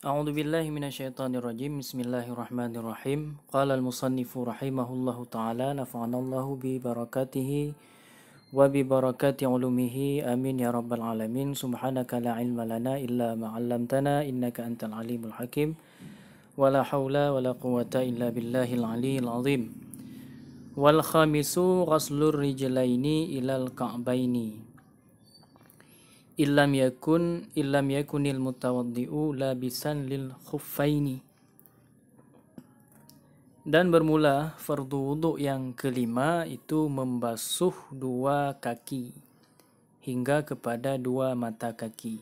أعوذ بالله من الشيطان الرجيم بسم الله الرحمن الرحيم قال المصنف رحمه الله تعالى نفعنا الله ببركاته وببركات علومه آمين يا رب العالمين سبحانك لا علم لنا إلا ما علمتنا إنك أنت العليم الحكيم ولا حول ولا قوة إلا بالله العلي العظيم والخامس غسل الرجلين إلى الكعبين illam yakunil mutawaddi'u labisan lil khuffaini. Dan bermula fardu wuduk yang kelima itu membasuh dua kaki hingga kepada dua mata kaki.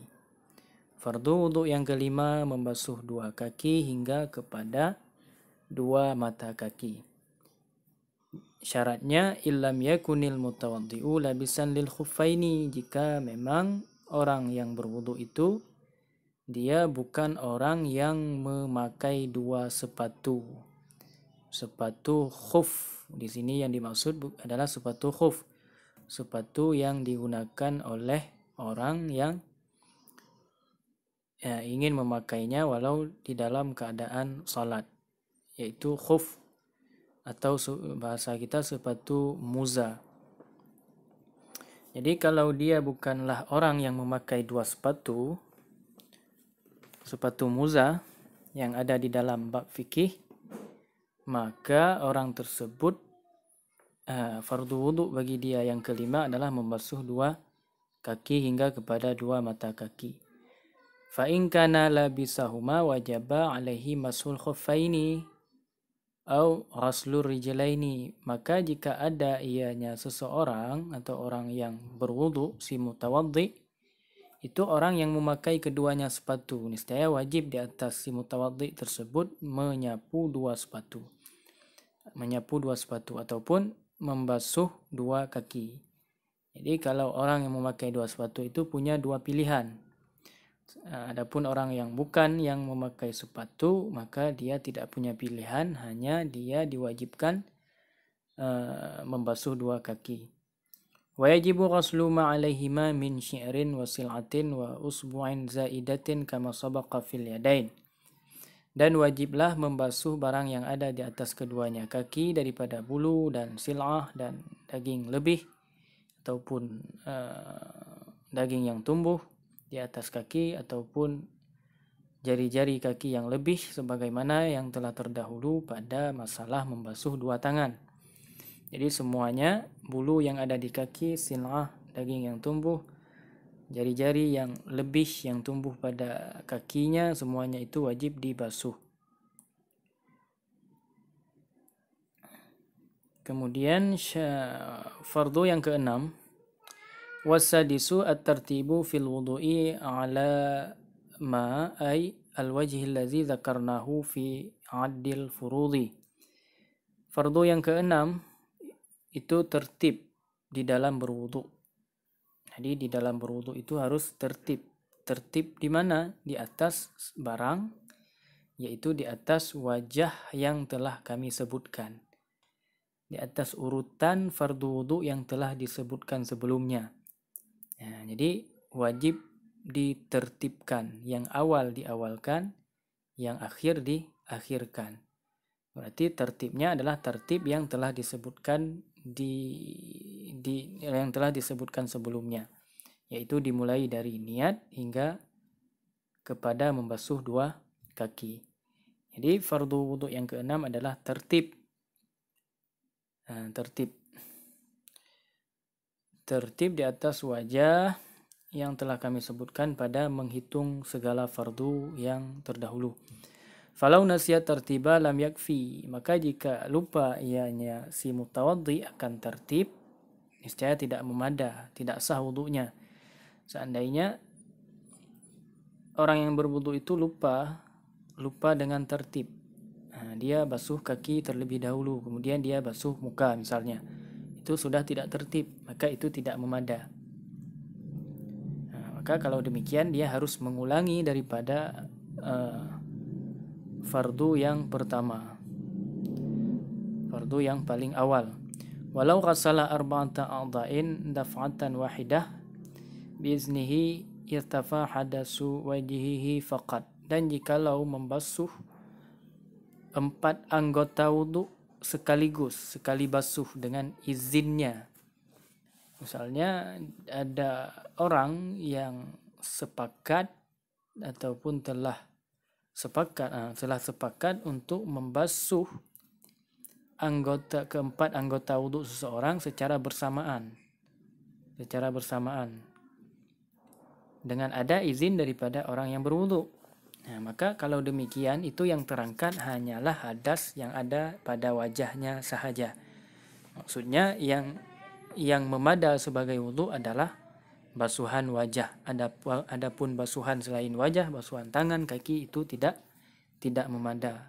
Fardu wuduk yang kelima membasuh dua kaki hingga kepada dua mata kaki. Syaratnya illam yakunil mutawaddi'u labisan lil khuffaini, jika memang orang yang berwuduk itu dia bukan orang yang memakai dua sepatu. Sepatu khuf di sini yang dimaksud adalah sepatu khuf, sepatu yang digunakan oleh orang yang ingin memakainya walau di dalam keadaan salat, yaitu khuf atau bahasa kita sepatu muza. Jadi kalau dia bukanlah orang yang memakai dua sepatu, sepatu muza yang ada di dalam bab fikih, maka orang tersebut fardu wuduk bagi dia yang kelima adalah membasuh dua kaki hingga kepada dua mata kaki. Fa in kana labisahuma wajaba alaihi masul khuffaini au ghaslur rijlaini, maka jika ada ianya seseorang atau orang yang berwuduk si mutawaddi itu orang yang memakai keduanya sepatu, niscaya wajib di atas si mutawaddi tersebut menyapu dua sepatu ataupun membasuh dua kaki. Jadi kalau orang yang memakai dua sepatu itu punya dua pilihan. Adapun orang yang bukan yang memakai sepatu, maka dia tidak punya pilihan, hanya dia diwajibkan membasuh dua kaki. Wa yajibu ghuslu ma 'alaihima min syi'rin wa sil'atin wa usbu'in zaidatin kama sabaqa fil yadain. Dan wajiblah membasuh barang yang ada di atas keduanya kaki daripada bulu dan sil'ah dan daging lebih ataupun daging yang tumbuh di atas kaki ataupun jari-jari kaki yang lebih, sebagaimana yang telah terdahulu pada masalah membasuh dua tangan. Jadi semuanya, bulu yang ada di kaki, sil'ah, daging yang tumbuh, jari-jari yang lebih yang tumbuh pada kakinya, semuanya itu wajib dibasuh. Kemudian fardu yang keenam, wasadisu at-tartibu fil wudu'i ala ma ay al-wajhi allazi dzakarnahu fi 'addil furudhi. Fardu yang keenam itu tertib di dalam berwuduk. Jadi di dalam berwuduk itu harus tertib. Tertib di mana? Di atas barang, yaitu di atas wajah yang telah kami sebutkan. Di atas urutan fardu wuduk yang telah disebutkan sebelumnya. Jadi wajib ditertibkan, yang awal diawalkan, yang akhir diakhirkan. Berarti tertibnya adalah tertib yang telah disebutkan yang telah disebutkan sebelumnya, yaitu dimulai dari niat hingga kepada membasuh dua kaki. Jadi fardu wuduk yang keenam adalah tertib. Tertib di atas wajah yang telah kami sebutkan pada menghitung segala fardu yang terdahulu. Falau nasiya tertiba lam yakfi, maka jika lupa ianya si mutawaddi akan tertib, niscaya tidak memada, tidak sah wuduknya. Seandainya orang yang berwuduk itu lupa dengan tertib, dia basuh kaki terlebih dahulu, kemudian dia basuh muka misalnya, itu sudah tidak tertib, maka itu tidak memada. Maka kalau demikian dia harus mengulangi daripada fardu yang pertama, fardu yang paling awal. Walau ghasala arba'ata a'dha'in daf'atan wahidah biiznihi irtafa hadasu wajhihi faqat. Dan jikalau membasuh 4 anggota wuduk sekaligus, sekali basuh dengan izinnya. Misalnya ada orang yang sepakat ataupun telah sepakat untuk membasuh keempat anggota wuduk seseorang secara bersamaan dengan ada izin daripada orang yang berwuduk. Nah, maka kalau demikian itu yang terangkat hanyalah hadas yang ada pada wajahnya sahaja. Maksudnya yang memadai sebagai wuduk adalah basuhan wajah. Adapun basuhan selain wajah, basuhan tangan, kaki itu tidak memadai.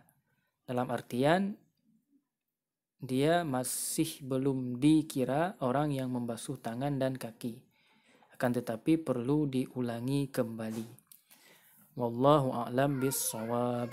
Dalam artian dia masih belum dikira orang yang membasuh tangan dan kaki. Akan tetapi perlu diulangi kembali. Wallahu a'lam bis-shawab.